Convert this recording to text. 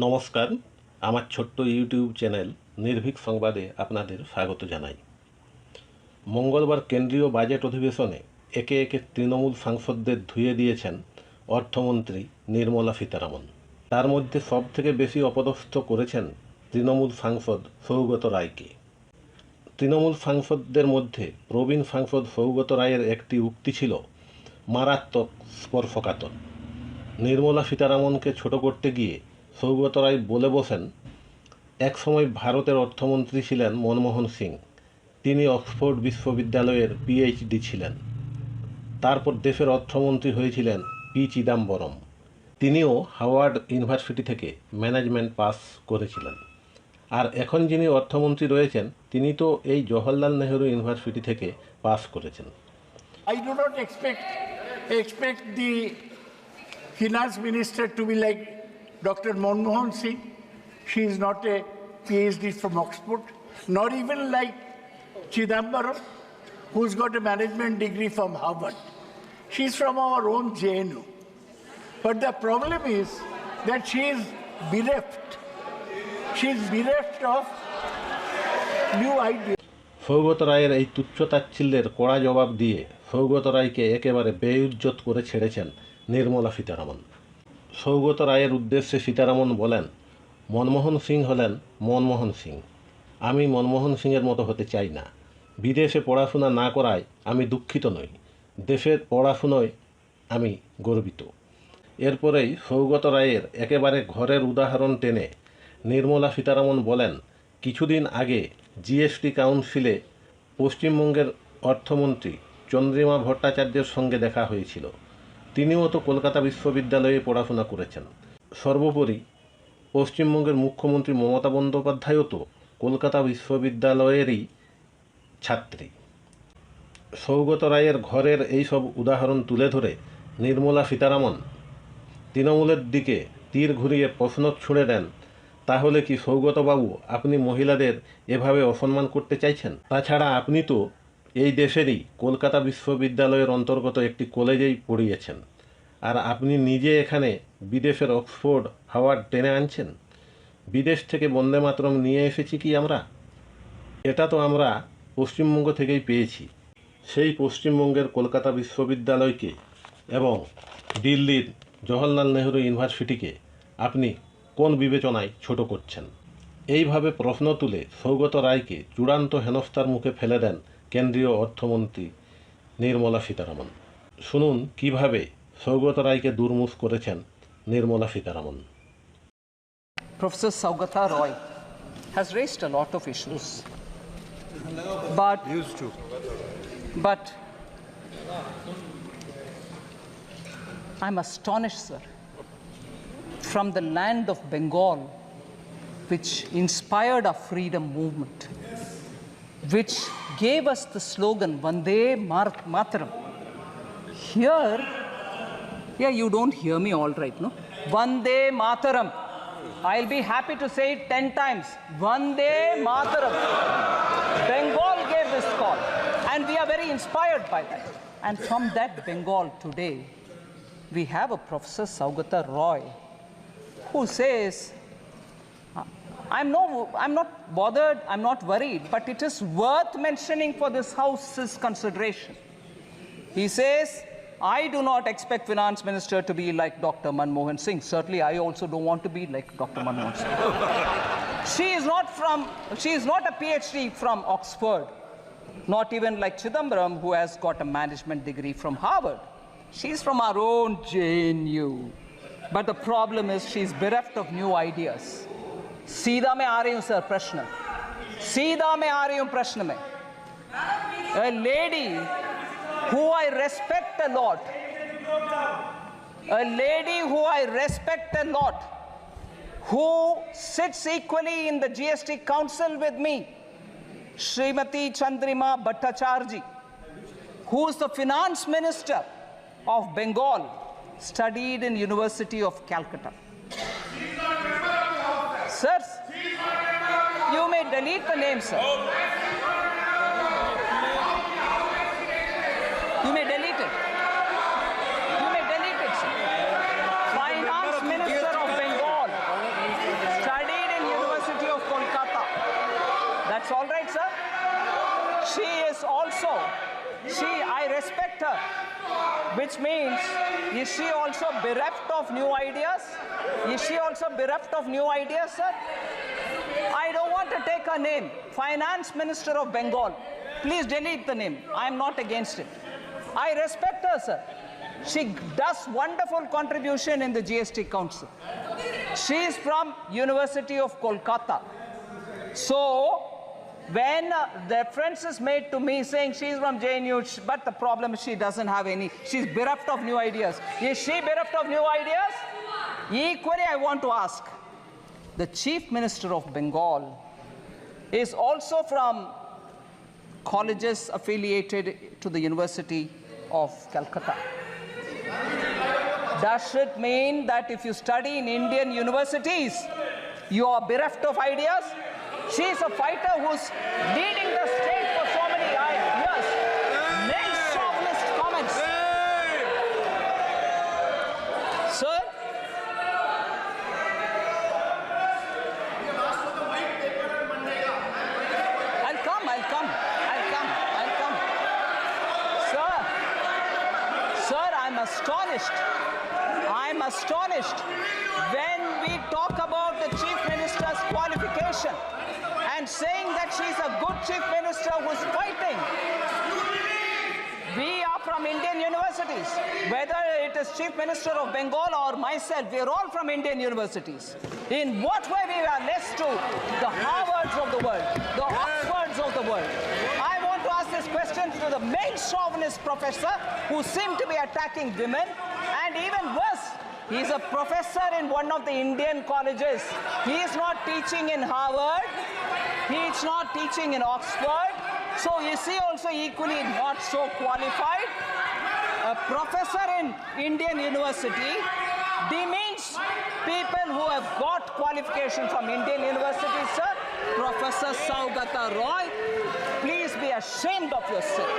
নমস্কার, আমার ছোট্ট ইউটিউব চ্যানেল নির্ভীক সংবাদে আপনাদের স্বাগত জানাই। মঙ্গলবার কেন্দ্রীয় বাজেট অধিবেশনে একে একে তৃণমূল সাংসদদের ধুয়ে দিয়েছেন অর্থমন্ত্রী নির্মলা সীতারামন। তার মধ্যে সবথেকে বেশি অপদস্থ করেছেন তৃণমূল সাংসদ সৌগত রায়কে। তৃণমূল সাংসদদের মধ্যে প্রবীণ সাংসদ সৌগত রায়ের একটি উক্তি ছিল মারাত্মক স্পর্শকাতর। নির্মলা সীতারামনকে ছোট করতে গিয়ে সৌগত রায় বলে বসেন, একসময় ভারতের অর্থমন্ত্রী ছিলেন মনমোহন সিং। তিনি অক্সফোর্ড বিশ্ববিদ্যালয়ের পিএইচডি ছিলেন। তারপর দেশের অর্থমন্ত্রী হয়েছিলেন পি চিদাম্বরম। তিনিও হাওয়ার্ড ইউনিভার্সিটি থেকে ম্যানেজমেন্ট পাস করেছিলেন। আর এখন যিনি অর্থমন্ত্রী রয়েছেন তিনি তো এই জওহরলাল নেহরু ইউনিভার্সিটি থেকে পাস করেছেন। I do not expect the finance minister to be like Dr. Manmohan Singh. She is not a PhD from Oxford, nor even like Chidambaram, who's got a management degree from Harvard. She's from our own JNU. But the problem is that she is bereft. She is bereft of new ideas. Saugata রায়ের এই তুচ্ছতাচ্ছিল্যের কড়া জবাব দিয়ে সৌগত রায়কে একেবারে বেইজ্জত করে ছেড়েছেন নির্মলা সীতারামন। সৌগত রায়ের উদ্দেশ্যে সীতারামন বলেন, মনমোহন সিং হলেন মনমোহন সিং। আমি মনমোহন সিংয়ের মতো হতে চাই না। বিদেশে পড়াশোনা না করায় আমি দুঃখিত নই, দেশের পড়াশুনোয় আমি গর্বিত। এরপরেই সৌগত রায়ের একেবারে ঘরের উদাহরণ টেনে নির্মলা সীতারামন বলেন, কিছুদিন আগে জিএসটি কাউন্সিলে পশ্চিমবঙ্গের অর্থমন্ত্রী চন্দ্রিমা ভট্টাচার্যের সঙ্গে দেখা হয়েছিল। তিনিও তো কলকাতা বিশ্ববিদ্যালয়ে পড়াশোনা করেছেন। সর্বোপরি পশ্চিমবঙ্গের মুখ্যমন্ত্রী মমতা বন্দ্যোপাধ্যায়ও তো কলকাতা বিশ্ববিদ্যালয়েরই ছাত্রী। সৌগত রায়ের ঘরের এই সব উদাহরণ তুলে ধরে নির্মলা সীতারামন তৃণমূলের দিকে তীর ঘুরিয়ে প্রশ্ন ছুঁড়ে দেন, তাহলে কি সৌগতবাবু আপনি মহিলাদের এভাবে অসম্মান করতে চাইছেন? তাছাড়া আপনি তো এই দেশেরই কলকাতা বিশ্ববিদ্যালয়ের অন্তর্গত একটি কলেজেই পড়িয়েছেন, আর আপনি নিজে এখানে বিদেশের অক্সফোর্ড হাওয়ার্ড টেনে আনছেন। বিদেশ থেকে বন্দে মাতরম নিয়ে এসেছি কি আমরা? এটা তো আমরা পশ্চিমবঙ্গ থেকেই পেয়েছি। সেই পশ্চিমবঙ্গের কলকাতা বিশ্ববিদ্যালয়কে এবং দিল্লির জওহরলাল নেহরু ইউনিভার্সিটিকে আপনি কোন বিবেচনায় ছোট করছেন? এইভাবে প্রশ্ন তুলে সৌগত রায়কে চূড়ান্ত হেনস্থার মুখে ফেলে দেন কেন্দ্রীয় অর্থমন্ত্রী নির্মলা সীতারামন। শুনুন কিভাবে সৌগত রায়কে দুর্মুষ করেছেন Nirmala Sitharaman. Professor Saugata Roy has raised a lot of issues, but I'm astonished, sir. From the land of Bengal, which inspired our freedom movement, which gave us the slogan Vande Mataram. Here, you don't hear me all right, no? Vande Mataram. I'll be happy to say it 10 times. Vande Mataram. Bengal gave this call, and we are very inspired by that. And from that Bengal today, we have a Professor Saugata Roy, who says, I'm not bothered, I'm not worried, but it is worth mentioning for this House's consideration. He says, I do not expect Finance Minister to be like Dr. Manmohan Singh. Certainly, I also don't want to be like Dr. Manmohan Singh. She is not a PhD from Oxford, not even like Chidambaram, who has got a management degree from Harvard. She's from our own JNU. But the problem is she's bereft of new ideas. सीधा मैं आ रही हूं sir प्रश्न, सीधा मैं आ रही हूं प्रश्न में. A lady who I respect a lot, who sits equally in the GST Council with me, Srimati Chandrima Bhattacharya, who is the finance minister of Bengal, studied in University of Calcutta. Sir, you may delete the name, sir. You may delete it. You may delete it, sir. Finance Minister of Bengal. which means, is she also bereft of new ideas? Is she also bereft of new ideas, sir? I don't want to take her name. Finance Minister of Bengal. Please delete the name. I am not against it. I respect her, sir. She does wonderful contribution in the GST Council. She is from University of Kolkata. So, when the reference is made to me saying she is from JNU, but the problem is she doesn't have any, she's bereft of new ideas. Is she bereft of new ideas? Equally, I want to ask, the Chief Minister of Bengal is also from colleges affiliated to the University of Calcutta. Does it mean that if you study in Indian universities, you are bereft of ideas? She is a fighter who's leading the state for so many years. Many chauvinist comments. Sir? I'll come. Sir, I'm astonished when we talk about the Chief Minister's qualification and saying that she's a good Chief Minister who's fighting. We are from Indian universities. Whether it is Chief Minister of Bengal or myself, we are all from Indian universities. In what way we are less to the Harvards of the world, the Oxfords of the world? I want to ask this question to the main chauvinist professor who seem to be attacking women, and even worse, he is a professor in one of the Indian colleges. He is not teaching in Harvard. He is not teaching in Oxford. So is he also equally not so qualified? A professor in Indian university demeans people who have got qualification from Indian universities, sir. Professor Saugata Roy, please be ashamed of yourself.